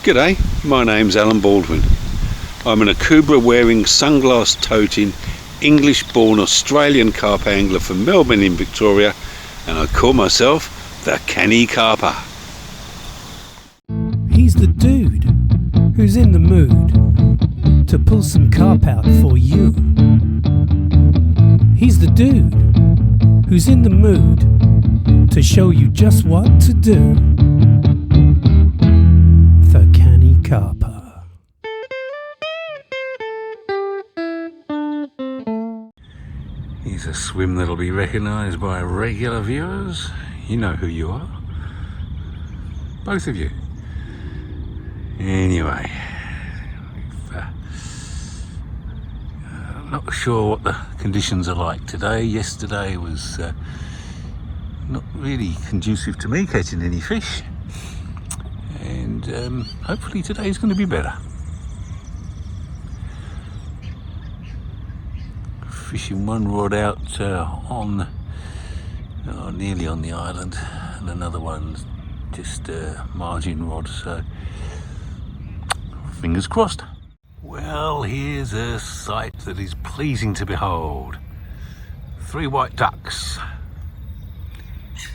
G'day, my name's Alan Baldwin. I'm an Akubra wearing, sunglass toting, English born Australian carp angler from Melbourne in Victoria, and I call myself the Canny Carper. He's the dude who's in the mood to pull some carp out for you. He's the dude who's in the mood to show you just what to do. The Canny Carper. Here's a swim that'll be recognised by regular viewers. You know who you are. Both of you. Anyway, I'm not sure what the conditions are like today. Yesterday was not really conducive to me catching any fish, and hopefully today's going to be better. Fishing one rod out on nearly on the island, and another one just margin rod, so fingers crossed. Well, here's a sight that is pleasing to behold. 3 white ducks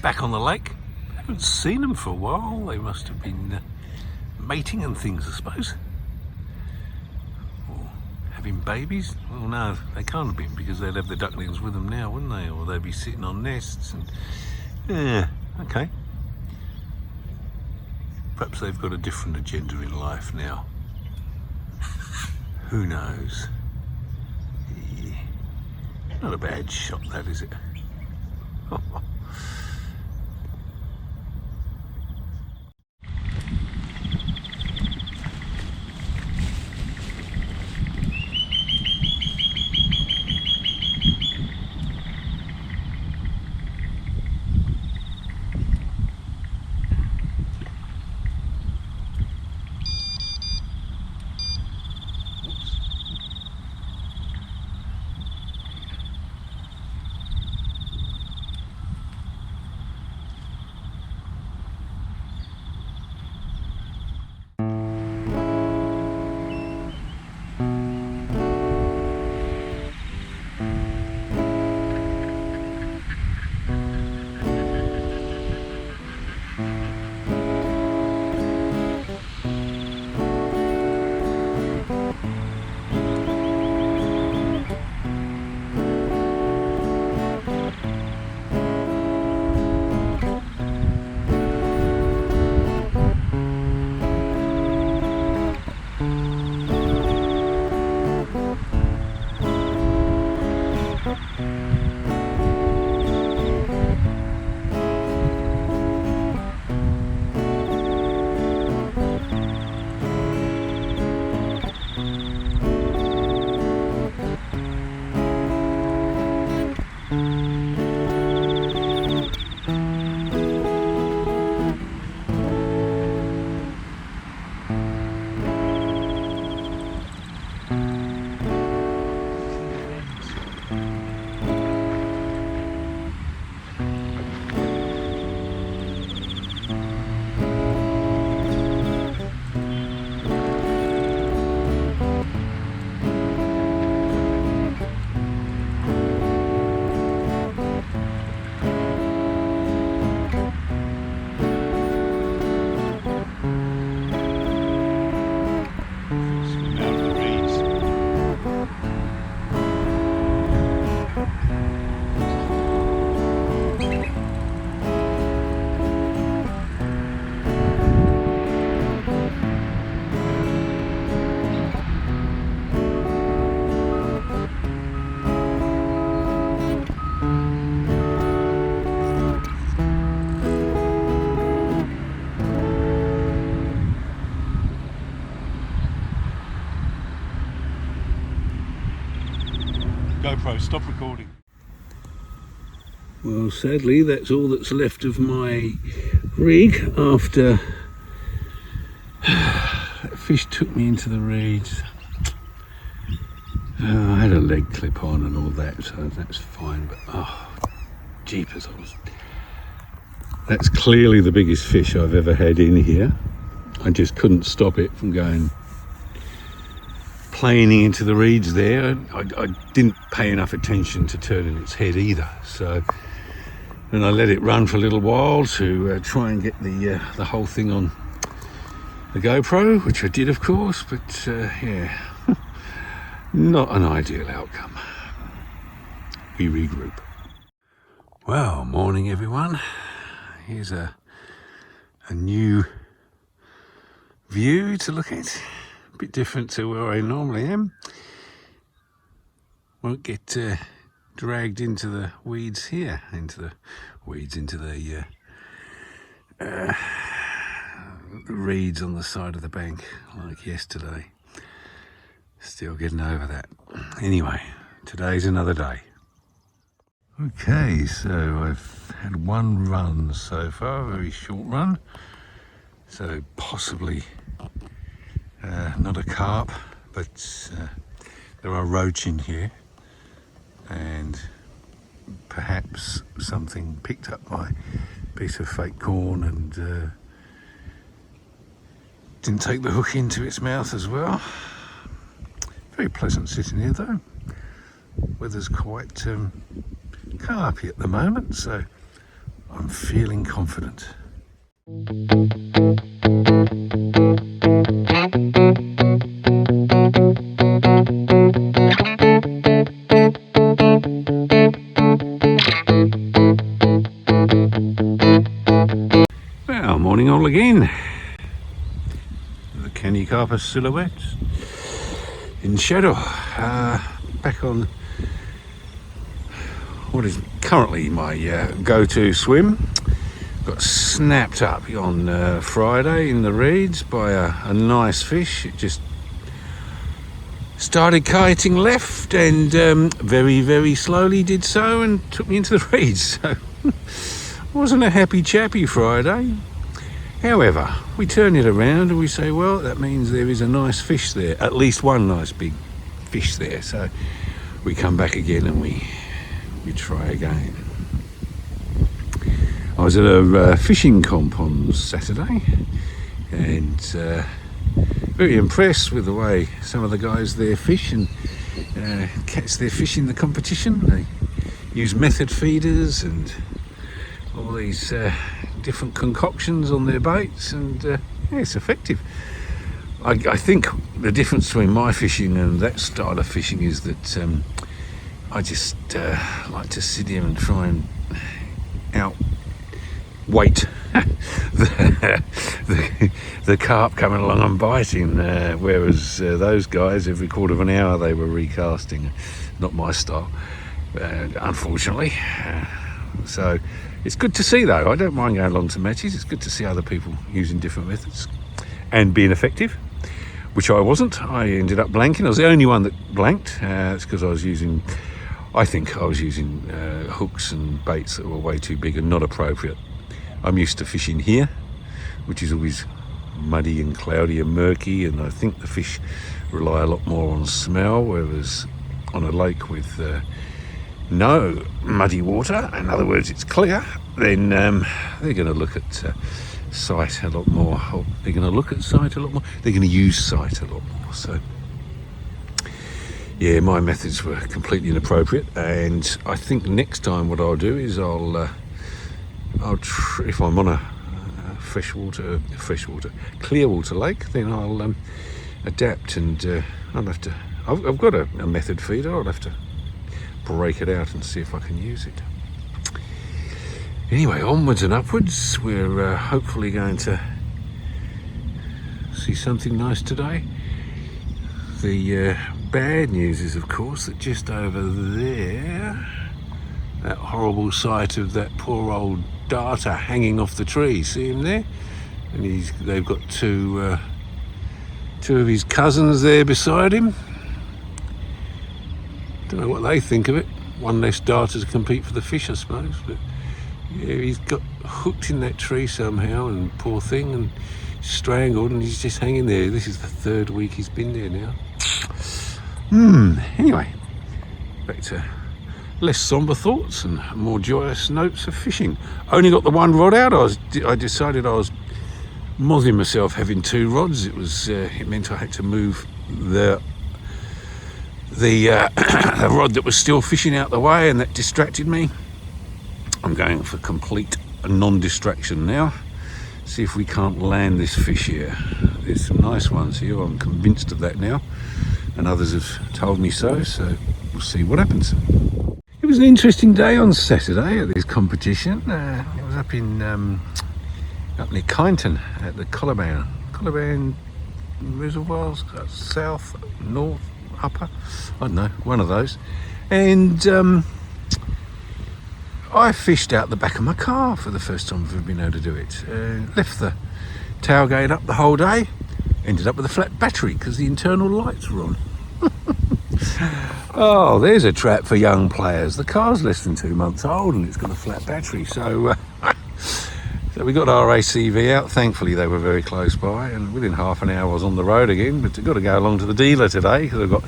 back on the lake. Haven't seen them for a while. They must have been mating and things, I suppose, or having babies. Well, no, they can't have been, because they'd have the ducklings with them now, wouldn't they? Or they'd be sitting on nests. And yeah, okay, perhaps they've got a different agenda in life now. Who knows? Yeah. Not a bad shot, that, is it? GoPro, stop recording. Well, sadly, that's all that's left of my rig after that fish took me into the reeds. I had a leg clip on and all that, so that's fine, but oh, jeepers, that's clearly the biggest fish I've ever had in here. I just couldn't stop it from going planing into the reeds there. I didn't pay enough attention to turning its head either, so then I let it run for a little while to try and get the whole thing on the GoPro, which I did, of course, but yeah, not an ideal outcome. We regroup. Well, morning everyone. Here's a new view to look at. A bit different to where I normally am. Won't get dragged into the weeds here, into the reeds on the side of the bank like yesterday. Still getting over that. Anyway, today's another day. Okay, so I've had one run so far, a very short run. So possibly not a carp, but there are roach in here, and perhaps something picked up my piece of fake corn and didn't take the hook into its mouth as well. Very pleasant sitting here though. Weather's quite carpy at the moment, so I'm feeling confident. Well, morning all again. The Canny Carper silhouette in shadow. Back on what is currently my go-to swim. Got snapped up on Friday in the reeds by a nice fish. It just started kiting left and very, very slowly did so and took me into the reeds. So wasn't a happy chappy Friday. However, we turn it around and we say, well, that means there is a nice fish there, at least one nice big fish there. So we come back again and we try again. I was at a fishing comp on Saturday and very impressed with the way some of the guys there fish and catch their fish in the competition. They use method feeders and all these different concoctions on their baits, and yeah, it's effective. I think the difference between my fishing and that style of fishing is that I just like to sit here and try and outweight the carp coming along and biting, whereas those guys, every quarter of an hour they were recasting. Not my style, unfortunately. So it's good to see though. I don't mind going along to matches. It's good to see other people using different methods and being effective, which I wasn't. I ended up blanking. I was the only one that blanked. It's because I think I was using hooks and baits that were way too big and not appropriate. I'm used to fishing here, which is always muddy and cloudy and murky, and I think the fish rely a lot more on smell, whereas on a lake with no muddy water, in other words it's clear, then they're going to look at sight a lot more. They're going to look at sight a lot more. They're going to use sight a lot more. So yeah, my methods were completely inappropriate, and I think next time what I'll do is if I'm on a clear water lake, then I'll adapt, and I'll have to. I've got a method feeder. I'll have to break it out and see if I can use it. Anyway, onwards and upwards. We're hopefully going to see something nice today. The bad news is, of course, that just over there, that horrible sight of that poor old darter hanging off the tree. See him there? And they've got two of his cousins there beside him. Don't know what they think of it. One less darter to compete for the fish, I suppose. But yeah, he's got hooked in that tree somehow, and poor thing, and strangled, and he's just hanging there. This is the third week he's been there now. Anyway, back to less somber thoughts and more joyous notes of fishing. Only got the one rod out. I decided I was mozzing myself having 2 rods. It meant I had to move the rod that was still fishing out the way, and that distracted me. I'm going for complete non-distraction now. See if we can't land this fish here. There's some nice ones here, I'm convinced of that now, and others have told me so we'll see what happens. It was an interesting day on Saturday at this competition. It was up near Kyneton at the Collarbane reservoirs, south, north, upper, I don't know, one of those. And I fished out the back of my car for the first time I've ever been able to do it. Left the tailgate up the whole day, ended up with a flat battery because the internal lights were on. Oh, there's a trap for young players. The car's less than 2 months old and it's got a flat battery. So we got our ACV out. Thankfully, they were very close by, and within half an hour I was on the road again. But I've got to go along to the dealer today because I've got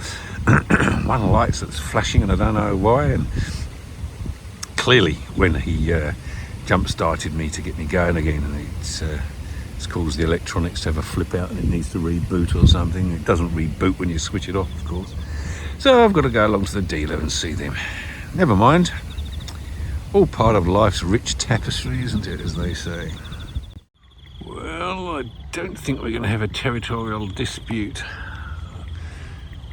one light that's flashing and I don't know why. And clearly, when he jump-started me to get me going again, and it's caused the electronics to have a flip out and it needs to reboot or something. It doesn't reboot when you switch it off, of course. So I've got to go along to the dealer and see them. Never mind. All part of life's rich tapestry, isn't it, as they say? Well, I don't think we're going to have a territorial dispute.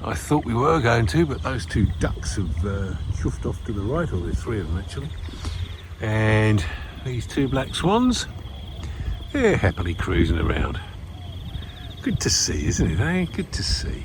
I thought we were going to, but those 2 ducks have chuffed off to the right, or there's 3 of them actually. And these 2 black swans, they're happily cruising around. Good to see, isn't it, eh? Good to see.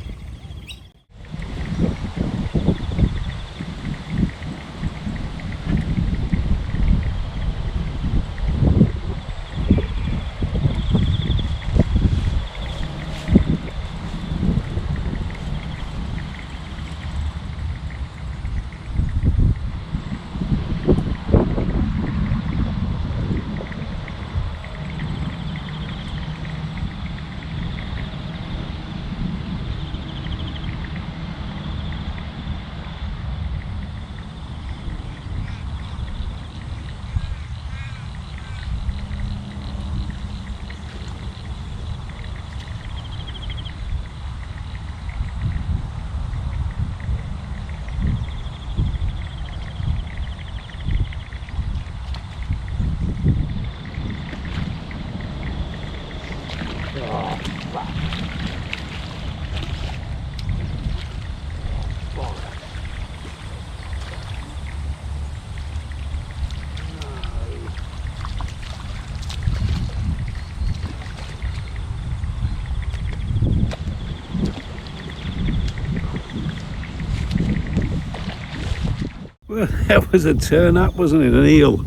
Well, that was a turn up, wasn't it? An eel.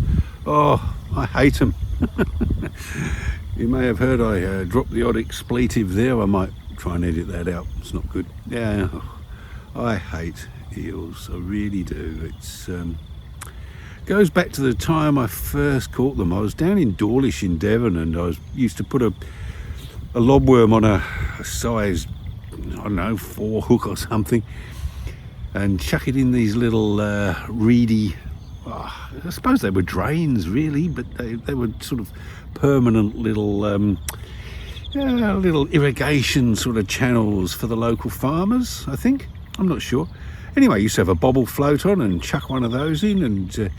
Oh, I hate them. You may have heard I dropped the odd expletive there. I might try and edit that out. It's not good. Yeah, I hate eels. I really do. It's goes back to the time I first caught them. I was down in Dawlish in Devon, and I used to put a lobworm on a size, I don't know, 4 hook or something, and chuck it in these little reedy, I suppose they were drains really, but they were sort of permanent little little irrigation sort of channels for the local farmers, I think. I'm not sure. Anyway, I used to have a bobble float on and chuck one of those in, and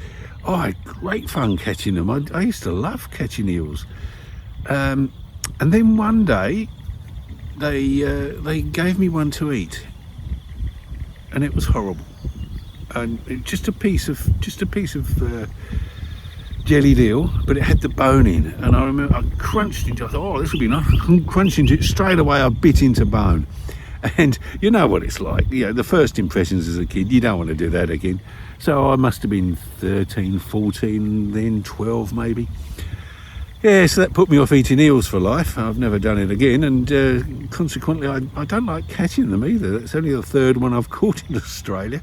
I had great fun catching them. I used to love catching eels. And then one day they gave me one to eat, and it was horrible. And just a piece of jellied eel, but it had the bone in, and I remember I crunched into it. I thought, oh, this will be nice. Crunched into it straight away. I bit into bone, and you know what it's like. You know, the first impressions as a kid, you don't want to do that again. So I must have been 13, 14, then 12 maybe. Yeah, so that put me off eating eels for life. I've never done it again, and consequently I don't like catching them either. That's only the 3rd one I've caught in Australia.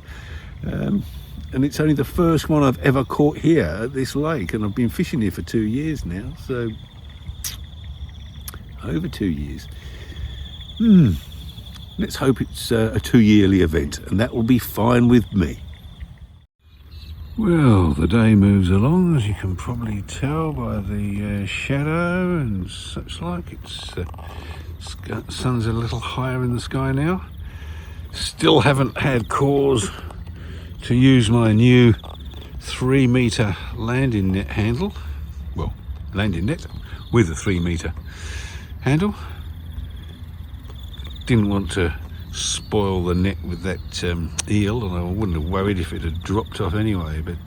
And it's only the first one I've ever caught here at this lake, and I've been fishing here for 2 years now, so over 2 years. Let's hope it's a 2-yearly event, and that will be fine with me. Well, the day moves along, as you can probably tell by the shadow and such like. Sun's a little higher in the sky now. Still haven't had cause to use my new 3-metre landing net handle. Well, landing net with a 3-metre handle. Didn't want to spoil the net with that eel, and I wouldn't have worried if it had dropped off anyway, but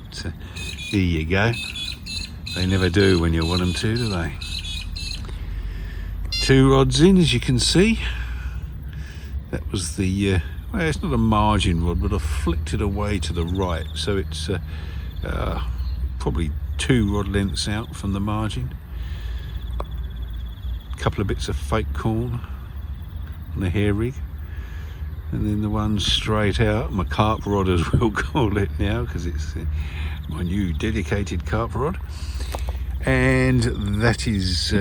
here you go. They never do when you want them to, do they? 2 rods in, as you can see. That was the well, it's not a margin rod, but I flicked it away to the right, so it's probably 2 rod lengths out from the margin. A couple of bits of fake corn on the hair rig, and then the one straight out, my carp rod as we'll call it now, because it's my new dedicated carp rod, and that is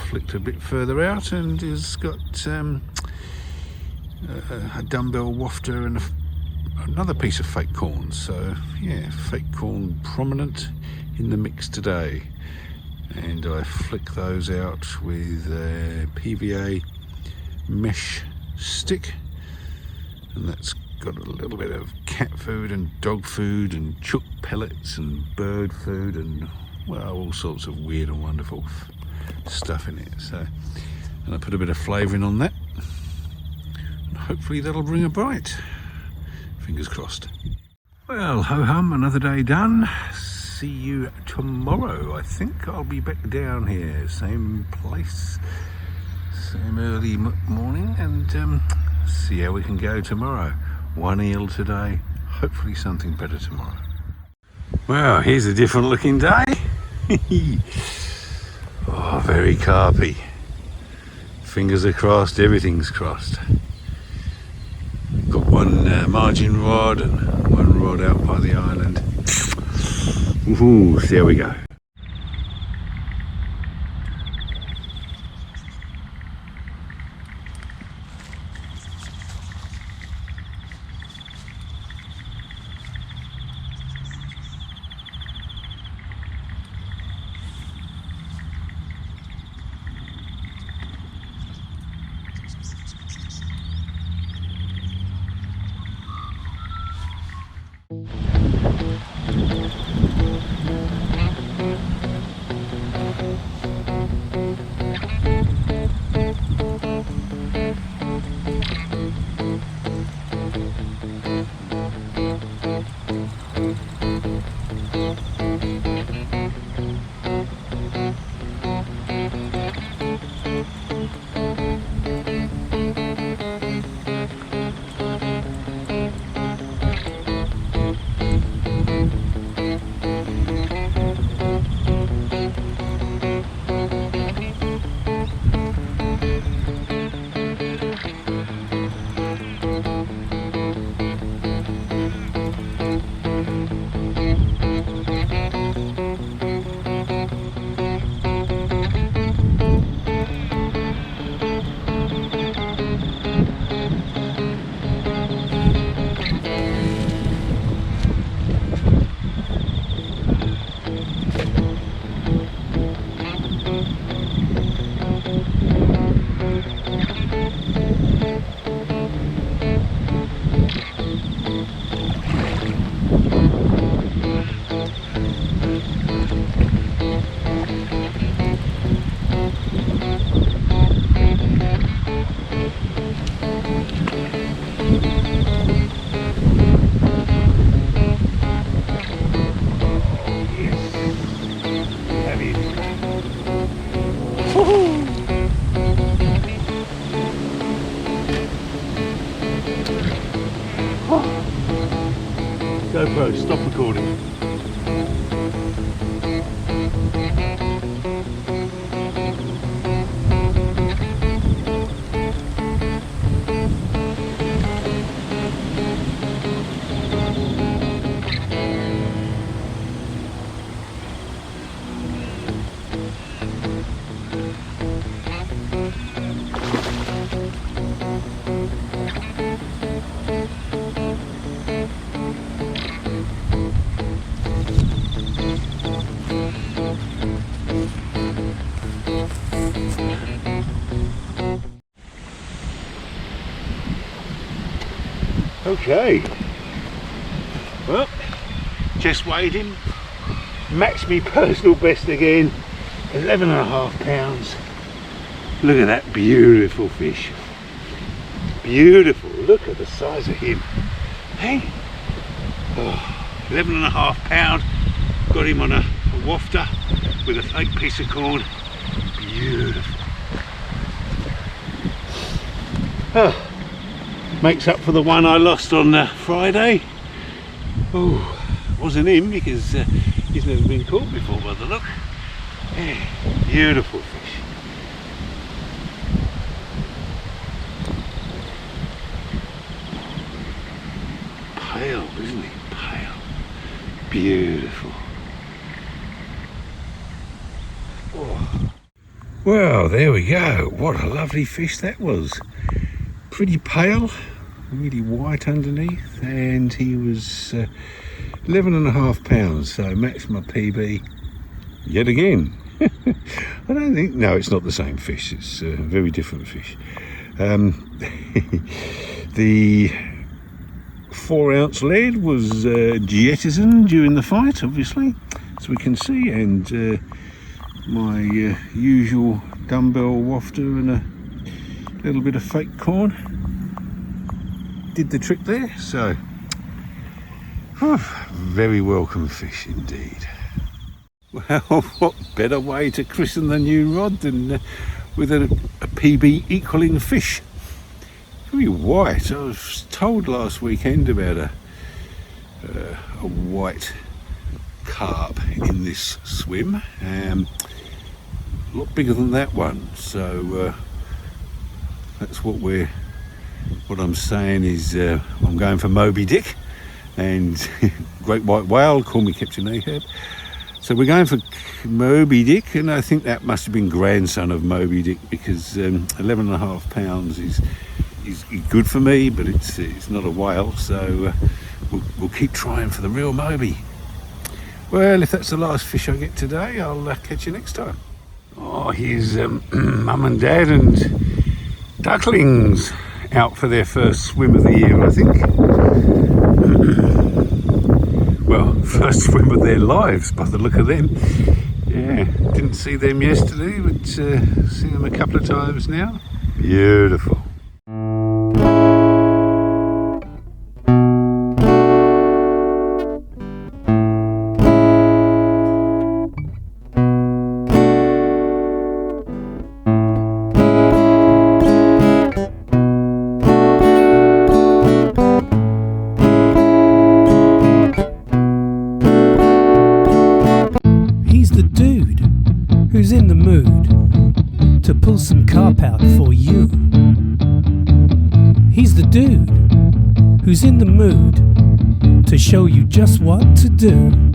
flicked a bit further out and has got a dumbbell wafter and another piece of fake corn. So yeah, fake corn prominent in the mix today, and I flick those out with a PVA mesh stick, and that's got a little bit of cat food and dog food and chook pellets and bird food and, well, all sorts of weird and wonderful stuff in it. So, and I put a bit of flavouring on that, and hopefully that'll bring a bite. Fingers crossed. Well, ho hum, another day done. See you tomorrow. I think I'll be back down here, same place, same early morning, and see how we can go tomorrow. 1 eel today, hopefully something better tomorrow. Well, here's a different looking day. Oh, very carpy. Fingers are crossed, everything's crossed. Got 1 margin rod and 1 rod out by the island. Woohoo, see how we go. GoPro, stop recording. Okay. Well, just weighed him. Matched me personal best again. 11.5 pounds. Look at that beautiful fish. Beautiful. Look at the size of him. Hey. Oh, 11.5 pound. Got him on a wafter with a fake piece of corn. Beautiful. Oh, makes up for the one I lost on Friday. Oh, wasn't him because he's never been caught before by the look. Yeah, beautiful fish. Pale, isn't he? Pale. Beautiful. Oh. Well, there we go. What a lovely fish that was. Pretty pale, really white underneath, and he was 11.5 pounds, so matched my PB yet again. I don't think, no, it's not the same fish, it's a very different fish. The 4-ounce lead was jettisoned during the fight, obviously, as we can see, and my usual dumbbell wafter and a little bit of fake corn did the trick there. So very welcome fish indeed. Well, what better way to christen the new rod than with a PB equaling fish. Very white. I was told last weekend about a white carp in this swim, a lot bigger than that one, so that's what I'm saying is I'm going for Moby Dick and great white whale, call me Captain Ahab. So we're going for Moby Dick, and I think that must have been grandson of Moby Dick, because 11.5 pounds is good for me, but it's not a whale, so we'll keep trying for the real Moby. Well, if that's the last fish I get today, I'll catch you next time. Oh, here's Mum and Dad and ducklings out for their first swim of the year, I think. Well, first swim of their lives by the look of them. Yeah, didn't see them yesterday, but seen them a couple of times now. Beautiful. Who's in the mood to pull some carp out for you. He's the dude who's in the mood to show you just what to do.